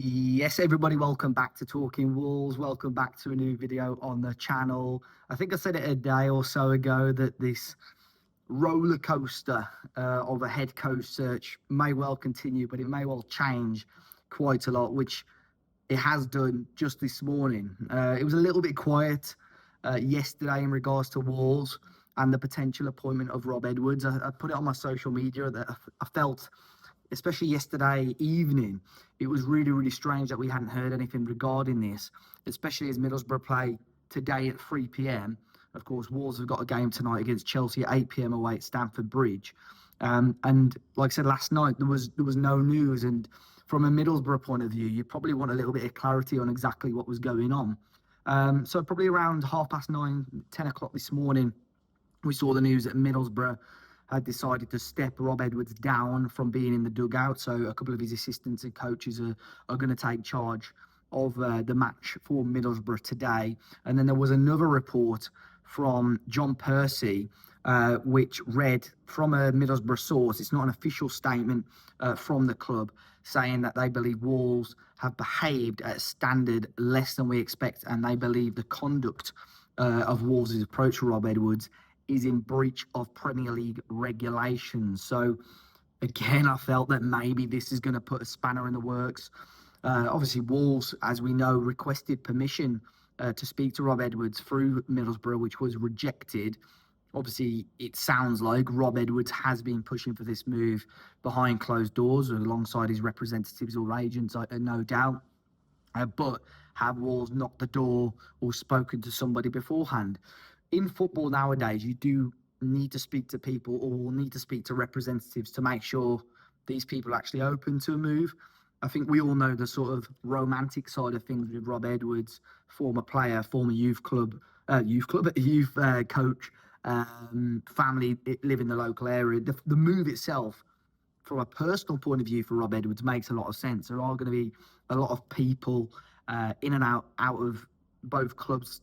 Yes, everybody, welcome back to Talking Wolves. Welcome back to a new video on the channel. I think I said it a day or so ago that this roller coaster of a head coach search may well continue, but it may well change quite a lot, which it has done just this morning. It was a little bit quiet yesterday in regards to Wolves and the potential appointment of Rob Edwards. I put it on my social media that I felt, especially yesterday evening, it was really, really strange that we hadn't heard anything regarding this, especially as Middlesbrough play today at 3 p.m. Of course, Wolves have got a game tonight against Chelsea at 8 p.m. away at Stamford Bridge. And like I said last night, there was no news. And from a Middlesbrough point of view, you probably want a little bit of clarity on exactly what was going on. So probably around 9:30, 10 o'clock this morning, we saw the news that Middlesbrough had decided to step Rob Edwards down from being in the dugout. So a couple of his assistants and coaches are going to take charge of the match for Middlesbrough today. And then there was another report from John Percy, which read from a Middlesbrough source. It's not an official statement from the club, saying that they believe Wolves have behaved at a standard less than we expect, and they believe the conduct of Wolves' approach to Rob Edwards is in breach of Premier League regulations. So again, I felt that maybe this is going to put a spanner in the works. Obviously, Wolves, as we know, requested permission to speak to Rob Edwards through Middlesbrough, which was rejected. Obviously, it sounds like Rob Edwards has been pushing for this move behind closed doors alongside his representatives or agents, no doubt. But have Wolves knocked the door or spoken to somebody beforehand? In football nowadays, you do need to speak to people or need to speak to representatives to make sure these people are actually open to a move. I think we all know the sort of romantic side of things with Rob Edwards, former player, former youth coach, family, live in the local area. The move itself, from a personal point of view for Rob Edwards, makes a lot of sense. There are going to be a lot of people in and out of both clubs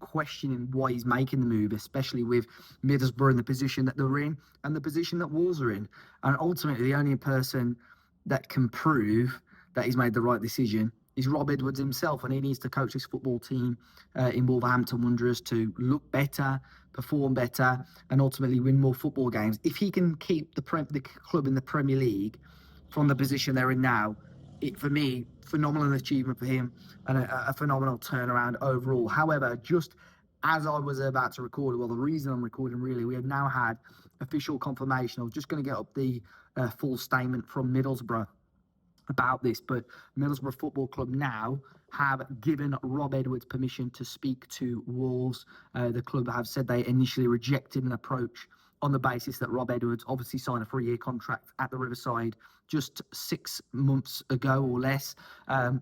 questioning why he's making the move, especially with Middlesbrough in the position that they're in and the position that Wolves are in. And ultimately, the only person that can prove that he's made the right decision is Rob Edwards himself, and he needs to coach his football team in Wolverhampton Wanderers to look better, perform better, and ultimately win more football games. If he can keep the club in the Premier League from the position they're in now, for me, phenomenal achievement for him and a phenomenal turnaround overall. However, just as I was about to record, well, the reason I'm recording really, we have now had official confirmation. I was just going to get up the full statement from Middlesbrough about this, but Middlesbrough Football Club now have given Rob Edwards permission to speak to Wolves. The club have said they initially rejected an approach on the basis that Rob Edwards obviously signed a 3-year contract at the Riverside just 6 months ago or less.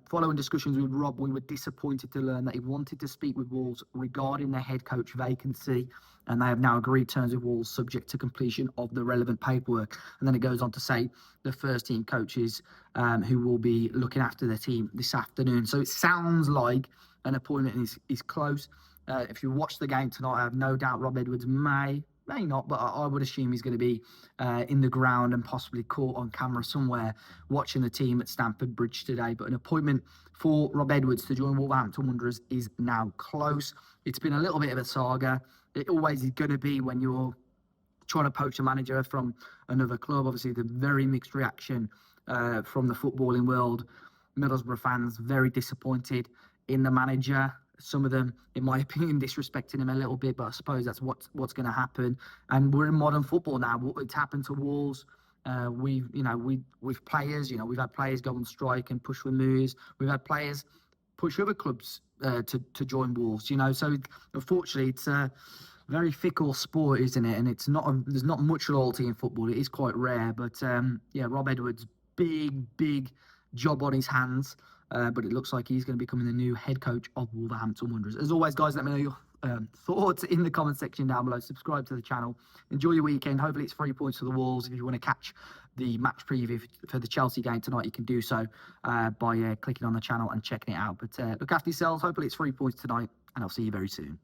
Following discussions with Rob, we were disappointed to learn that he wanted to speak with Wolves regarding their head coach vacancy, and they have now agreed terms with Wolves subject to completion of the relevant paperwork. And then it goes on to say the first team coaches who will be looking after their team this afternoon. So it sounds like an appointment is close. If you watch the game tonight, I have no doubt Rob Edwards may not, but I would assume he's going to be in the ground and possibly caught on camera somewhere watching the team at Stamford Bridge today. But an appointment for Rob Edwards to join Wolverhampton Wanderers is now close. It's been a little bit of a saga. It always is going to be when you're trying to poach a manager from another club. Obviously, the very mixed reaction from the footballing world. Middlesbrough fans very disappointed in the manager. Some of them, in my opinion, disrespecting him a little bit, but I suppose that's what's going to happen. And we're in modern football now. It's happened to Wolves. With players, we've had players go on strike and push for moves. We've had players push other clubs to join Wolves. So unfortunately, it's a very fickle sport, isn't it? And there's not much loyalty in football. It is quite rare. But Rob Edwards, big job on his hands. But it looks like he's going to be becoming the new head coach of Wolverhampton Wanderers. As always, guys, let me know your thoughts in the comment section down below. Subscribe to the channel. Enjoy your weekend. Hopefully it's 3 points for the Wolves. If you want to catch the match preview for the Chelsea game tonight, you can do so by clicking on the channel and checking it out. But look after yourselves. Hopefully it's 3 points tonight, and I'll see you very soon.